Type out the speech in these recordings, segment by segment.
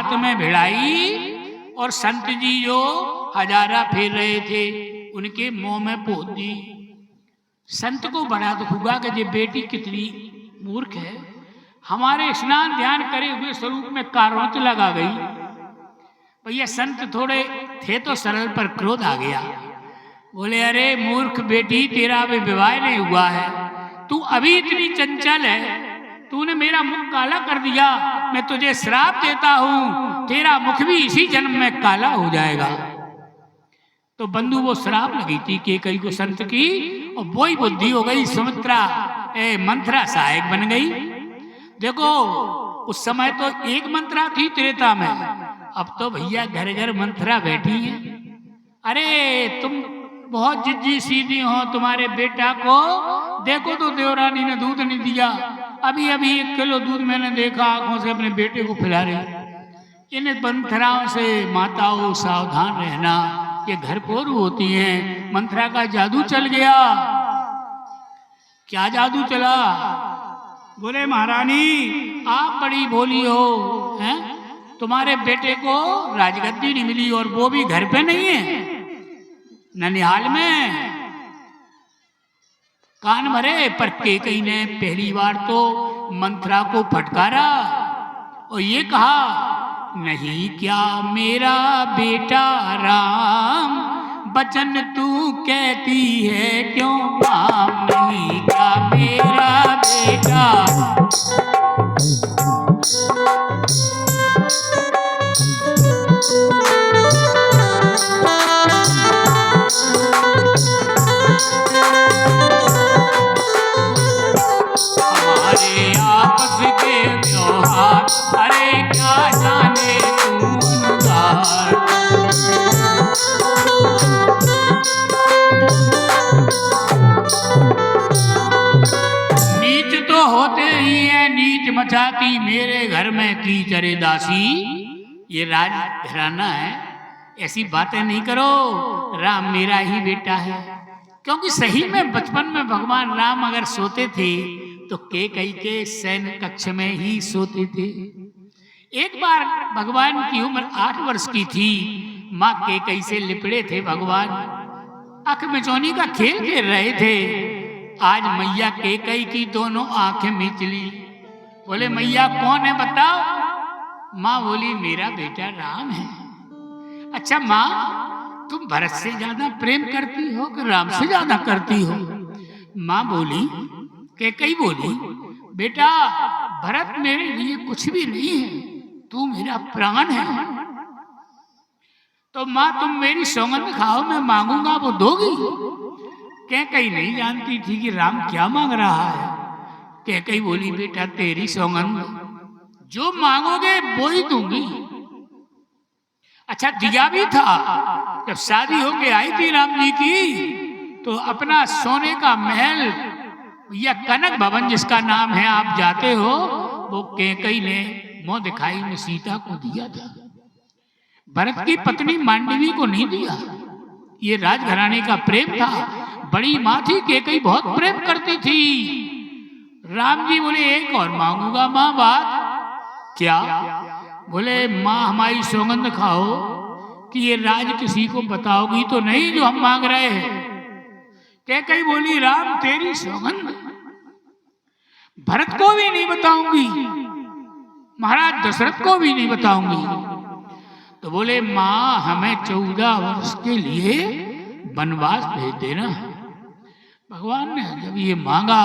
हाथ में भिड़ाई और संत जी जो हजारा फेर रहे थे उनके मुंह में पोत दी। संत को बड़ा दुख हुआ कि ये बेटी कितनी मूर्ख है, हमारे स्नान ध्यान करे हुए स्वरूप में कारोत लगा गई। भैया संत थोड़े थे तो सरल पर क्रोध आ गया। बोले अरे मूर्ख बेटी, तेरा अभी विवाह नहीं हुआ है, तू अभी इतनी चंचल है, तूने मेरा मुख काला कर दिया, मैं तुझे श्राप देता हूं, तेरा मुख भी इसी जन्म में काला हो जाएगा। तो बंधु वो श्राप लगी थी कैकेयी को संत की, और वही बुद्धि हो गई सुमित्रा मंथरा सहायक बन गई। देखो उस समय तो एक मंत्रा थी त्रेता में, अब तो भैया घर घर मंथरा बैठी है। अरे तुम बहुत जिद्दी सीधी हो, तुम्हारे बेटा को देखो तो देवरानी ने दूध नहीं दिया, अभी अभी 1 किलो दूध मैंने देखा आंखों से अपने बेटे को खिला रही। इन मंथराओं से माताओं सावधान रहना, ये घर पोरू होती हैं। मंथरा का जादू चल गया। क्या जादू चला? बोले महारानी आप बड़ी भोली हो, हैं? तुम्हारे बेटे को राजगद्दी नहीं मिली और वो भी घर पे नहीं है, ननिहाल में। कान भरे पर कैकेयी ने पहली बार तो मंथरा को फटकारा और ये कहा, नहीं क्या मेरा बेटा राम, बचन तू कहती है क्यों काम, नहीं क्या मेरा बेटा। हमारे आपस के व्यवहार, अरे क्या जाने तूनदार। नीच तो होते ही है, नीच मचाती मेरे घर में कीचड़े दासी। ये राज घराना है, ऐसी बातें नहीं करो, राम मेरा ही बेटा है। क्योंकि सही में बचपन में भगवान राम अगर सोते थे तो कैकेयी के शयन कक्ष में ही सोते थे। एक बार भगवान की उम्र 8 वर्ष की थी, माँ कैकेयी से लिपड़े थे भगवान, आंख मिचौनी का खेल खेल रहे थे। आज मैया कैकेयी की दोनों आंखें मिचली। बोले मैया कौन है बताओ? माँ बोली मेरा बेटा राम है। अच्छा माँ तुम भरत से ज्यादा प्रेम करती हो कि राम से ज्यादा करती हो? माँ बोली, कैकेयी बोली, बेटा भरत मेरे लिए कुछ भी नहीं है, तू मेरा प्राण है। तो माँ तुम मेरी सौगंध खाओ, मैं मांगूंगा वो दोगी? कैकेयी नहीं जानती थी कि राम क्या मांग रहा है। कैकेयी बोली, बेटा तेरी सौगंध, जो मांगोगे वो ही दूंगी। अच्छा दिया भी था, जब शादी होके आई थी राम जी की तो अपना सोने का महल या कनक भवन जिसका नाम है आप जाते हो, वो कैकेयी ने मुंह दिखाई में सीता को दिया था, भरत की पत्नी मांडवी को नहीं दिया। ये राजघराने का प्रेम था। बड़ी माँ थी कैकेयी, बहुत प्रेम करती थी। राम जी बोले एक और मांगूंगा माँ, बात क्या? बोले माँ हमारी सौगंध खाओ कि ये राज किसी को बताओगी तो नहीं जो हम मांग रहे हैं। कैकेयी बोली, राम तेरी सौगंध भरत को भी नहीं बताऊंगी, महाराज दशरथ को भी नहीं बताऊंगी। तो बोले माँ हमें 14 वर्ष के लिए वनवास भेज देना। भगवान ने जब ये मांगा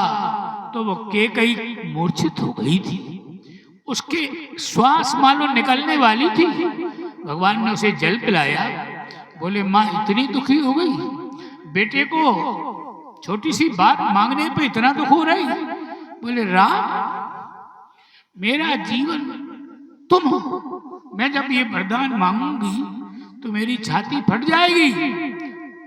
तो वो कैकेयी मूर्छित हो गई थी, उसके श्वास मानो निकलने वाली थी। भगवान ने उसे जल पिलाया। बोले माँ इतनी दुखी हो गई, बेटे को छोटी सी बात मांगने पे इतना दुख हो रही? बोले राम मेरा जीवन तुम हो, मैं जब ये वरदान मांगूंगी तो मेरी छाती फट जाएगी,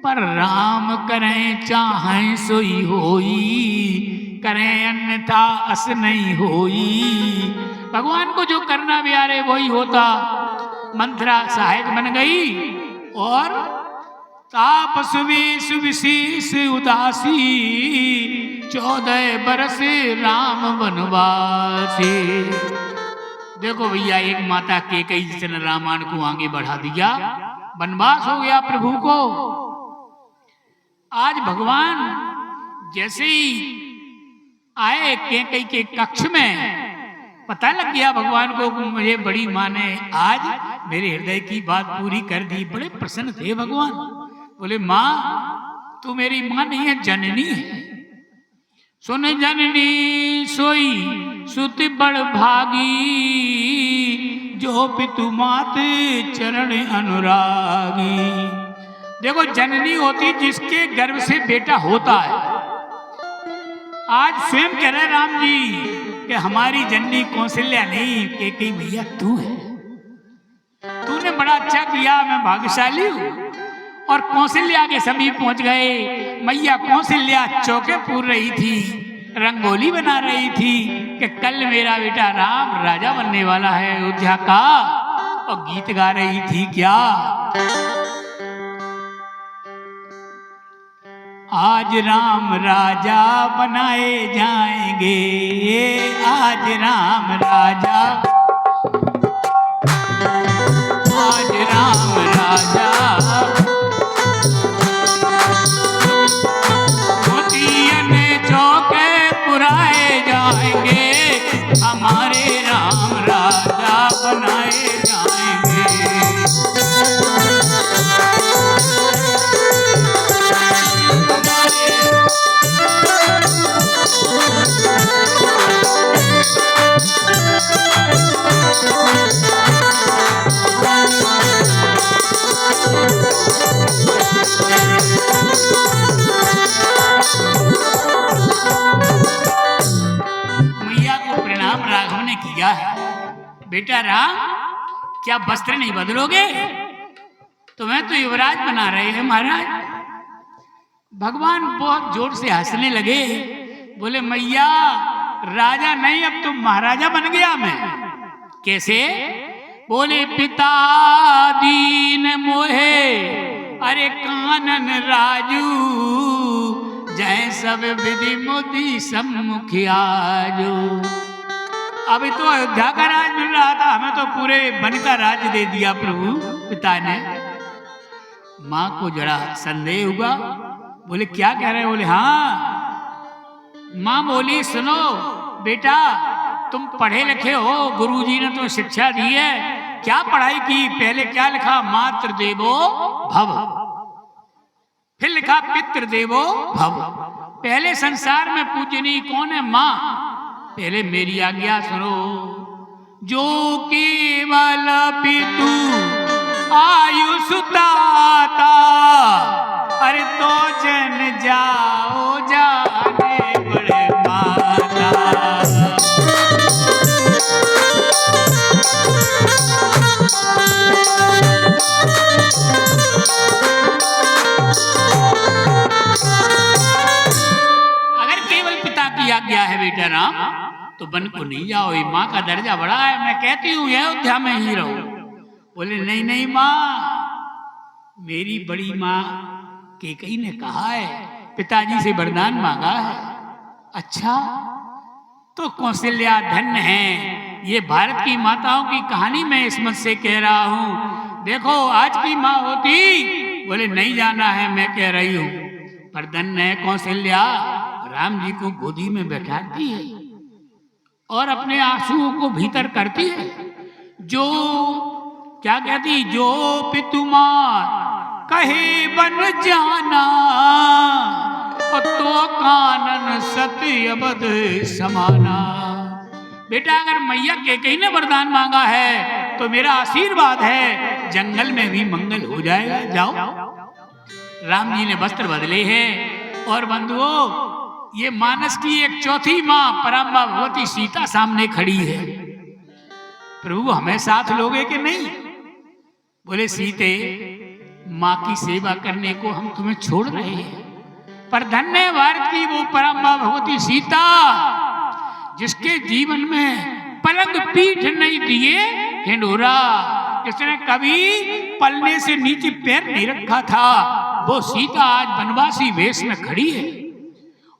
पर राम करें चाहें सोई होई, करें अन्यथा अस नहीं होई। भगवान को जो करना प्यारे वही होता। मंथरा सहायक बन गई और तापस वेश विशेष उदासी, 14 बरस राम वनवासी। देखो भैया, एक माता कैकेयी जिसने रामायण को आगे बढ़ा दिया, वनवास हो गया प्रभु को। आज भगवान जैसे ही आए कैकेयी के कक्ष में, पता लग गया भगवान को कि मुझे बड़ी माँ ने आज मेरे हृदय की बात पूरी कर दी। बड़े प्रसन्न थे भगवान। बोले माँ, तू मेरी माँ नहीं है, जननी है। सुन जननी सोई सुत बड़ भागी, जो पितु मात चरण अनुरागी। देखो, जननी होती जिसके गर्भ से बेटा होता है। आज स्वयं कह रहे राम जी कि हमारी जननी कौशल्या नहीं, कैकेयी मैया तू है। तूने बड़ा अच्छा किया, मैं भाग्यशाली हूँ। और कौशल्या के समीप पहुंच गए। मैया कौशल्या चौके पूर रही थी, रंगोली बना रही थी कि कल मेरा बेटा राम राजा बनने वाला है अयोध्या का, और गीत गा रही थी क्या, आज राम राजा बनाए जाएंगे, आज राम राजा, आज राम राजा, मोतियन चौके पुराए जाएंगे, हमारे राम राजा बनाए जाएंगे। मैया को प्रणाम राघव ने किया है। बेटा राम, क्या वस्त्र नहीं बदलोगे? तुम्हें तो युवराज बना रहे हैं महाराज। भगवान बहुत जोर से हंसने लगे। बोले मैया, राजा नहीं, अब तो महाराजा बन गया मैं। कैसे? बोले पिता दीन मोहे, अरे कानन राजू, जय सब विधि मोदी सम्मुखियाजू। अभी तो अयोध्या का राज मिल रहा था, हमें तो पूरे वन का राज्य दे दिया प्रभु पिता ने। माँ को जरा संदेह हुआ। बोले क्या कह रहे? बोले हाँ। माँ बोली सुनो बेटा, तुम पढ़े लिखे हो, गुरुजी ने तुम्हें शिक्षा दी है। क्या पढ़ाई की? पहले क्या लिखा? मातृ देवो भव, फिर लिखा पितृ देवो भव। पहले संसार में पूजनीय कौन है? माँ। पहले मेरी आज्ञा सुनो। जो केवल पितु आयुष दाता, अरे तो जन जाओ जाने बड़े माता। अगर केवल पिता की आज्ञा है बेटा राम, तो वन को नहीं जाओ, ये माँ का दर्जा बड़ा है। मैं कहती हूँ यह अयोध्या में ही रहो। बोले नहीं नहीं माँ, मेरी बड़ी माँ कैकेयी ने कहा है, पिताजी से वरदान मांगा है। अच्छा, तो कौशल्या धन्य है। ये भारत की माताओं की कहानी मैं इस मत से कह रहा हूँ। देखो आज की माँ होती, बोले नहीं जाना है, मैं कह रही हूँ। पर धन्य है कौशल्या, राम जी को गोदी में बैठाती है और अपने आंसुओं को भीतर करती है। जो क्या कहती? जो पितुमार कहे बन जाना, तो कानन सत्य अवध समाना। बेटा अगर मैया कैकेयी ने वरदान मांगा है तो मेरा आशीर्वाद है, जंगल में भी मंगल हो जाएगा। जाओ। राम जी ने वस्त्र बदले हैं। और बंधुओं, ये मानस की एक चौथी माँ पराम्बा भगवती सीता सामने खड़ी है। प्रभु हमें साथ लोगे कि नहीं? बोले सीते, माँ की सेवा करने को हम तुम्हें छोड़ रहे हैं, पर धन्य है भारत की वो पराम्बा भगवती सीता, जिसके जीवन में पलंग पीठ नहीं दिए हिंडोरा, जिसने कभी पलने से नीचे पैर नहीं रखा था। वो सीता आज वनवासी वेश में खड़ी है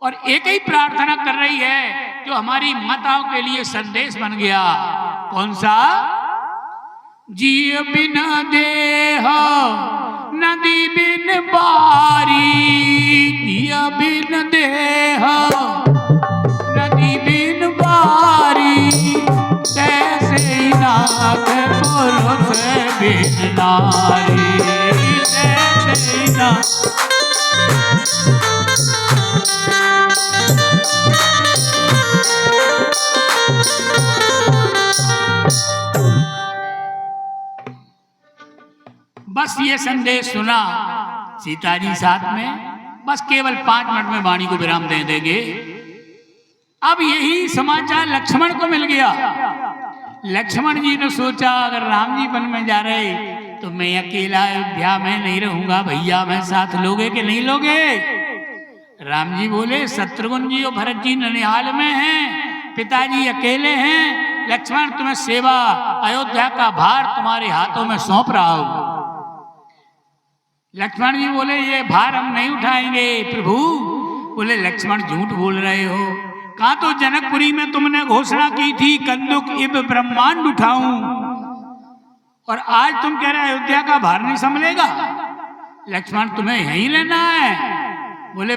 और एक ही प्रार्थना कर रही है, जो हमारी माताओं के लिए संदेश बन गया। कौन सा? जिय बिन देह नदी बिन बारी, जिय बिन देह नदी बिन बारी, तैसे नाथ पुरुष बिन नारी, तैसे नाथ। बस ये संदेश सुना सीता जी साथ में, बस केवल 5 मिनट में वाणी को विराम दे देंगे। अब यही समाचार लक्ष्मण को मिल गया। लक्ष्मण जी ने सोचा अगर राम जी वन में जा रहे तो मैं अकेला अयोध्या में नहीं रहूंगा, भैया मैं साथ लोगे कि नहीं लोगे? राम जी बोले शत्रुघ्न जी और भरत जी ननिहाल में हैं, पिताजी अकेले हैं, लक्ष्मण तुम्हें सेवा अयोध्या का भार तुम्हारे हाथों में सौंप रहा हूं। लक्ष्मण जी बोले ये भार हम नहीं उठाएंगे प्रभु। बोले लक्ष्मण झूठ बोल रहे हो, कहा तो जनकपुरी में तुमने घोषणा की थी कंदुक इब ब्रह्मांड उठाऊं, और आज तुम कह रहे अयोध्या का भार नहीं संभलेगा। लक्ष्मण तुम्हें यहीं रहना है। बोले